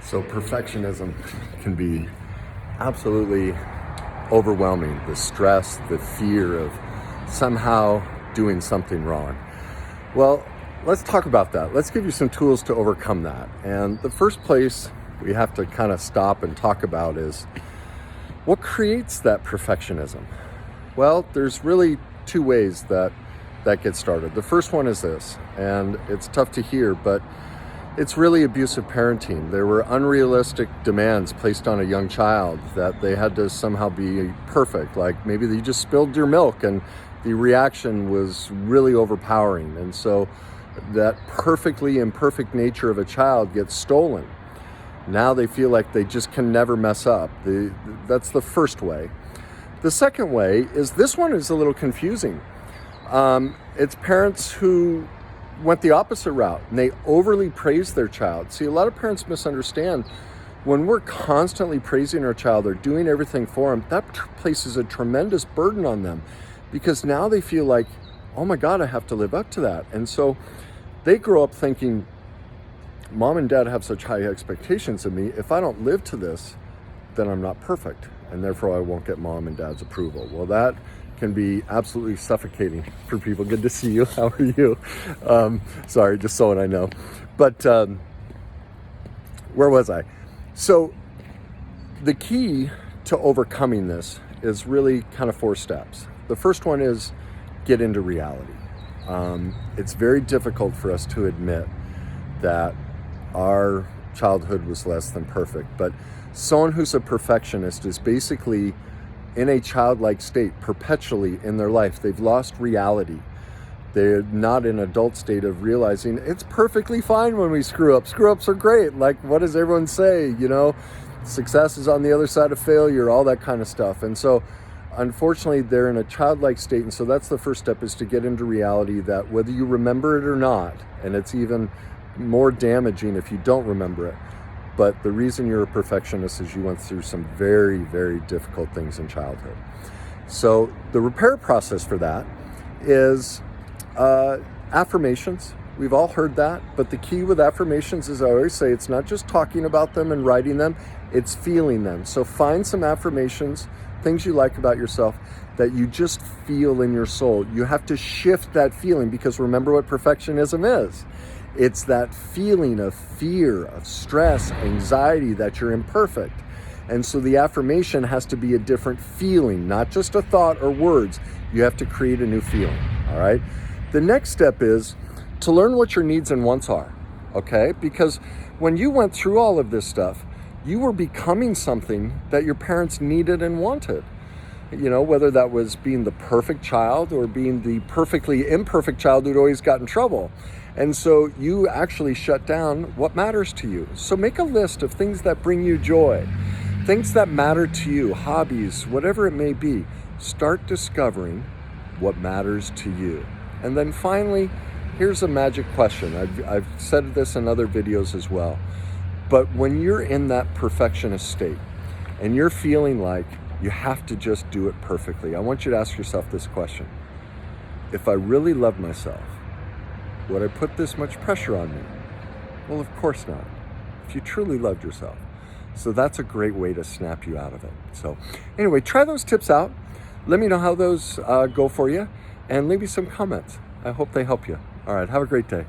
So perfectionism can be absolutely overwhelming. The stress, the fear of somehow doing something wrong. Well, let's talk about that. Let's give you some tools to overcome that. And the first place we have to kind of stop and talk about is what creates that perfectionism? Well, there's really two ways that gets started. The first one is this, and it's tough to hear, but it's really abusive parenting. There were unrealistic demands placed on a young child that they had to somehow be perfect. Like maybe you just spilled your milk and the reaction was really overpowering. And so that perfectly imperfect nature of a child gets stolen. Now they feel like they just can never mess up. That's the first way. The second way is, this one is a little confusing. It's parents who went the opposite route and they overly praise their child. See, a lot of parents misunderstand. When we're constantly praising our child or doing everything for them, that places a tremendous burden on them, because now they feel like, oh my God, I have to live up to that. And so they grow up thinking, mom and dad have such high expectations of me. If I don't live to this, then I'm not perfect, and therefore I won't get mom and dad's approval. Well, that can be absolutely suffocating for people. Good to see you. How are you? Sorry, just so I know. But where was I? So the key to overcoming this is really kind of 4 steps. The first one is get into reality. It's very difficult for us to admit that our childhood was less than perfect, but someone who's a perfectionist is basically in a childlike state perpetually in their life. They've lost reality. They're not in an adult state of realizing it's perfectly fine when we screw up. Screw ups are great. Like, what does everyone say? You know, success is on the other side of failure, all that kind of stuff. And so unfortunately, they're in a childlike state. And so that's the first step, is to get into reality, that whether you remember it or not, and it's even more damaging if you don't remember it, but the reason you're a perfectionist is you went through some very, very difficult things in childhood. So the repair process for that is affirmations. We've all heard that, but the key with affirmations is, I always say, it's not just talking about them and writing them, it's feeling them. So find some affirmations, things you like about yourself that you just feel in your soul. You have to shift that feeling, because remember what perfectionism is. It's that feeling of fear, of stress, anxiety that you're imperfect. And so the affirmation has to be a different feeling, not just a thought or words. You have to create a new feeling, all right? The next step is to learn what your needs and wants are, okay? Because when you went through all of this stuff, you were becoming something that your parents needed and wanted. You know, whether that was being the perfect child or being the perfectly imperfect child who'd always got in trouble. And so you actually shut down what matters to you. So make a list of things that bring you joy, things that matter to you, hobbies, whatever it may be. Start discovering what matters to you. And then finally, here's a magic question. I've said this in other videos as well. But when you're in that perfectionist state and you're feeling like you have to just do it perfectly, I want you to ask yourself this question. If I really loved myself, would I put this much pressure on me? Well, of course not, if you truly loved yourself. So that's a great way to snap you out of it. So anyway, try those tips out. Let me know how those go for you, and leave me some comments. I hope they help you. All right, have a great day.